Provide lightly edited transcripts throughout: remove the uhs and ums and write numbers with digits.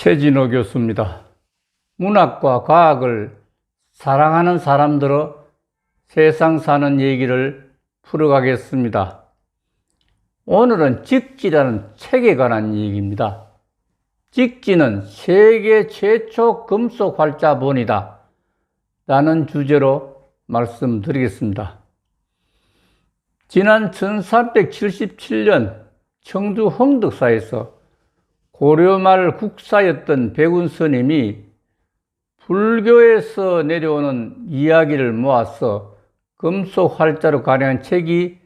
최진호 교수입니다. 문학과 과학을 사랑하는 사람들로 세상 사는 얘기를 풀어가겠습니다. 오늘은 직지라는 책에 관한 얘기입니다. 직지는 세계 최초 금속 활자본이다 라는 주제로 말씀드리겠습니다. 지난 1377년 청주 홍덕사에서 고려말 국사였던 백운 스님이 불교에서 내려오는 이야기를 모아서 금속 활자로 관한 책이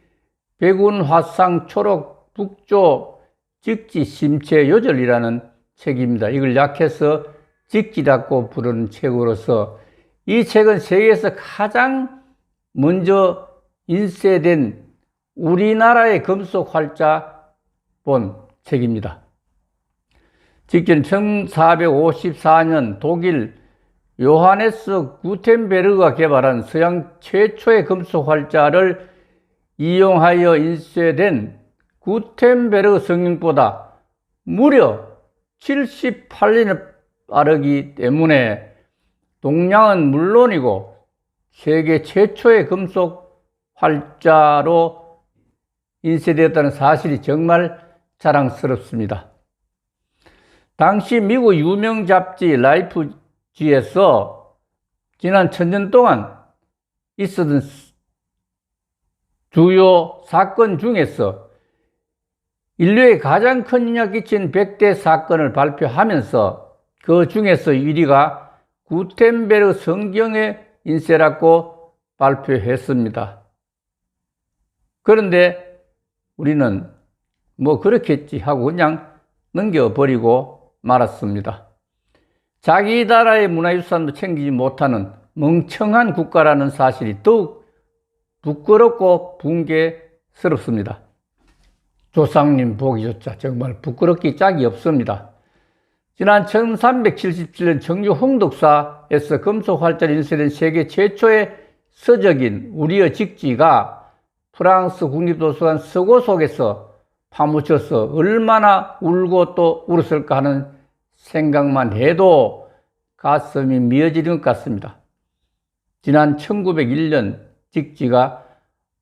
백운화상 초록 북조 직지 심체 요절이라는 책입니다. 이걸 약해서 직지라고 부르는 책으로서 이 책은 세계에서 가장 먼저 인쇄된 우리나라의 금속 활자본 책입니다. 직전 1454년 독일 요하네스 구텐베르그가 개발한 서양 최초의 금속 활자를 이용하여 인쇄된 구텐베르그 성경보다 무려 78년이 빠르기 때문에 동량은 물론이고 세계 최초의 금속 활자로 인쇄되었다는 사실이 정말 자랑스럽습니다. 당시 미국 유명 잡지 라이프지에서 지난 1000년 동안 있었던 주요 사건 중에서 인류에 가장 큰 영향을 끼친 100대 사건을 발표하면서 그 중에서 1위가 구텐베르그 성경의 인쇄라고 발표했습니다. 그런데 우리는 뭐 그렇겠지 하고 그냥 넘겨버리고 말았습니다. 자기 나라의 문화유산도 챙기지 못하는 멍청한 국가라는 사실이 더욱 부끄럽고 붕괴스럽습니다. 조상님 보기조차 정말 부끄럽기 짝이 없습니다. 지난 1377년 청주 홍덕사에서 금속 활자로 인쇄된 세계 최초의 서적인 우리의 직지가 프랑스 국립도서관 서고 속에서 파묻혀서 얼마나 울고 또 울었을까 하는 생각만 해도 가슴이 미어지는 것 같습니다. 지난 1901년 직지가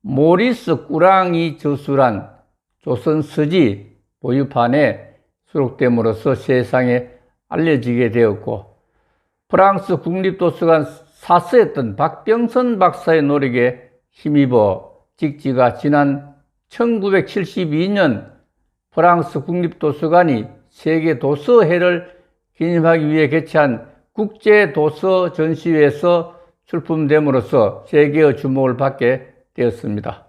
모리스 꾸랑이 저술한 조선서지 보유판에 수록됨으로써 세상에 알려지게 되었고 프랑스 국립도서관 사서였던 박병선 박사의 노력에 힘입어 직지가 지난 1972년 프랑스 국립도서관이 세계 도서해를 기념하기 위해 개최한 국제도서 전시회에서 출품됨으로써 세계의 주목을 받게 되었습니다.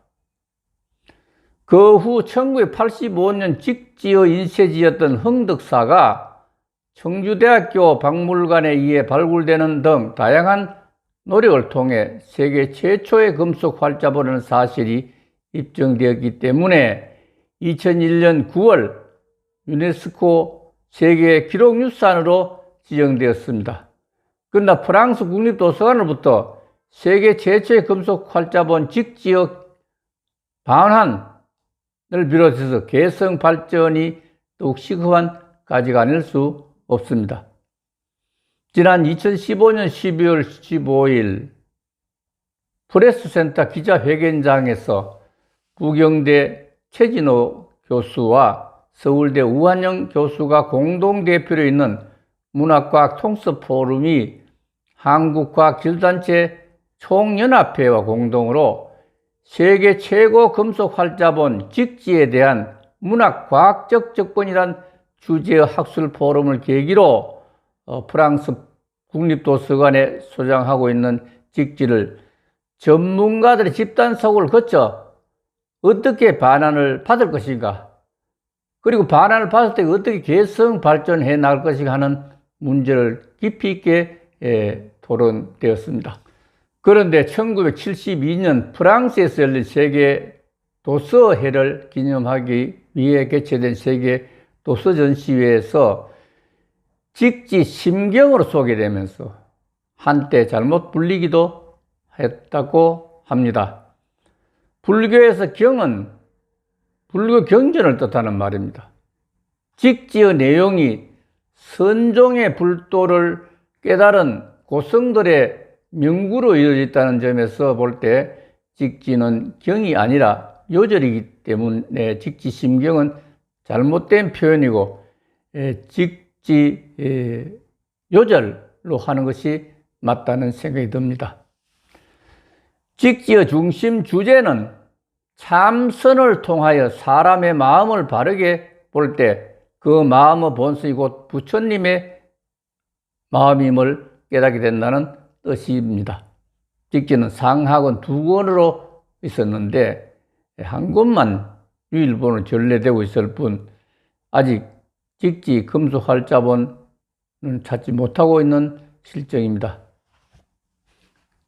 그 후 1985년 직지의 인쇄지였던 홍덕사가 청주대학교 박물관에 의해 발굴되는 등 다양한 노력을 통해 세계 최초의 금속 활자본이라는 사실이 입증되었기 때문에 2001년 9월 유네스코 세계 기록유산으로 지정되었습니다. 그러나 프랑스 국립도서관으로부터 세계 최초의 금속 활자본 직지의 반환을 비롯해서 개성 발전이 더욱 시급한까지가 아닐 수 없습니다. 지난 2015년 12월 15일 프레스센터 기자회견장에서 부경대 최진호 교수와 서울대 우한영 교수가 공동대표로 있는 문학과학 통섭포럼이 한국과학기술단체 총연합회와 공동으로 세계 최고 금속 활자본 직지에 대한 문학과학적 접근이란 주제의 학술 포럼을 계기로 프랑스 국립도서관에 소장하고 있는 직지를 전문가들의 집단속을 거쳐 어떻게 반환을 받을 것인가, 그리고 반환을 받을 때 어떻게 개성 발전해 나갈 것인가 하는 문제를 깊이 있게 토론되었습니다. 그런데 1972년 프랑스에서 열린 세계 도서해를 기념하기 위해 개최된 세계 도서전시회에서 직지 심경으로 소개되면서 한때 잘못 불리기도 했다고 합니다. 불교에서 경은 불교 경전을 뜻하는 말입니다. 직지의 내용이 선종의 불도를 깨달은 고성들의 명구로 이어졌다는 점에서 볼 때 직지는 경이 아니라 요절이기 때문에 직지심경은 잘못된 표현이고 직지 요절로 하는 것이 맞다는 생각이 듭니다. 직지의 중심 주제는 참선을 통하여 사람의 마음을 바르게 볼 때 그 마음의 본성이 곧 부처님의 마음임을 깨닫게 된다는 뜻입니다. 직지는 상하권 두 권으로 있었는데 한 권만 유일본으로 전래되고 있을 뿐 아직 직지 금수활자본은 찾지 못하고 있는 실정입니다.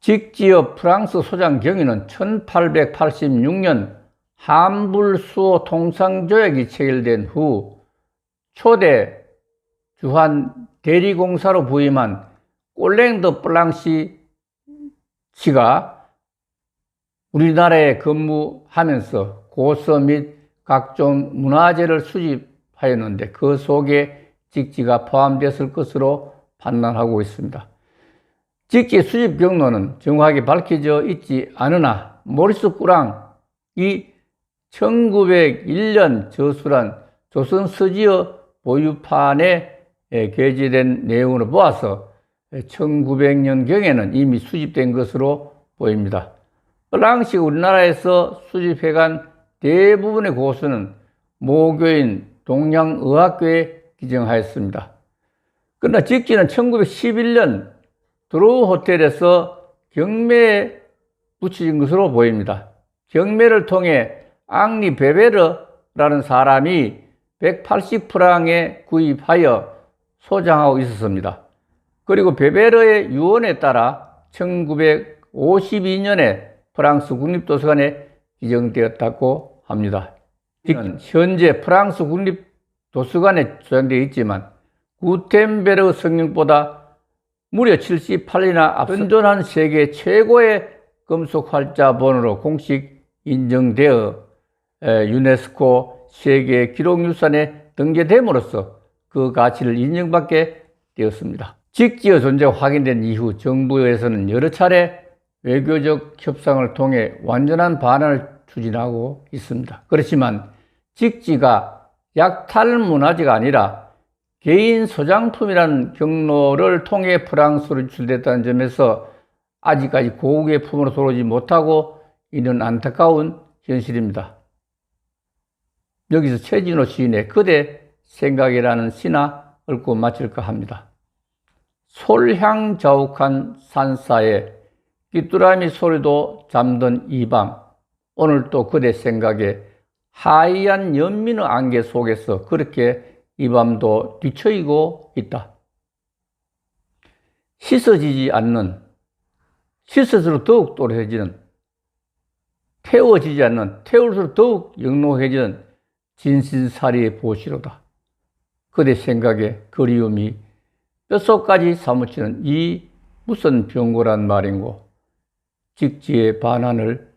직지의 프랑스 소장 경위는 1886년 함불수호 통상조약이 체결된 후 초대 주한 대리공사로 부임한 꼴랭드 플랑시 씨가 우리나라에 근무하면서 고서 및 각종 문화재를 수집하였는데 그 속에 직지가 포함됐을 것으로 판단하고 있습니다. 직지 수집 경로는 정확하게 밝혀져 있지 않으나 모리스 꾸랑이 1901년 저술한 조선 서지의 보유판에 게재된 내용으로 보아서 1900년경에는 이미 수집된 것으로 보입니다. 플랑시가 우리나라에서 수집해간 대부분의 고서는 모교인 동양의학교에 기증하였습니다. 그러나 직지는 1911년 드로우 호텔에서 경매에 붙여진 것으로 보입니다. 경매를 통해 앙리 베베르라는 사람이 180프랑에 구입하여 소장하고 있었습니다. 그리고 베베르의 유언에 따라 1952년에 프랑스 국립도서관에 기증되었다고 합니다. 현재 프랑스 국립도서관에 저장되어 있지만 구텐베르그 성경보다 무려 78이나 앞선전한 세계 최고의 금속 활자본으로 공식 인정되어 유네스코 세계 기록유산에 등재됨으로써 그 가치를 인정받게 되었습니다. 직지의 존재가 확인된 이후 정부에서는 여러 차례 외교적 협상을 통해 완전한 반환을 추진하고 있습니다. 그렇지만 직지가 약탈 문화재가 아니라 개인 소장품이라는 경로를 통해 프랑스로 유출됐다는 점에서 아직까지 고국의 품으로 들어오지 못하고 있는 안타까운 현실입니다. 여기서 최진호 시인의 그대 생각이라는 시나 읊고 마칠까 합니다. 솔향자욱한 산사에 귀뚜라미 소리도 잠든 이 밤, 오늘 또 그대 생각에 하얀 연민의 안개 속에서 그렇게 이 밤도 뒤처이고 있다. 씻어지지 않는, 씻을수록 더욱 또렷해지는, 태워지지 않는, 태울수록 더욱 영롱해지는 진신사리의 보시로다. 그대 생각에 그리움이 뼛속까지 사무치는 이 무슨 병고란 말인고 직지의 반환을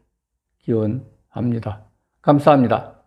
기원합니다. 감사합니다.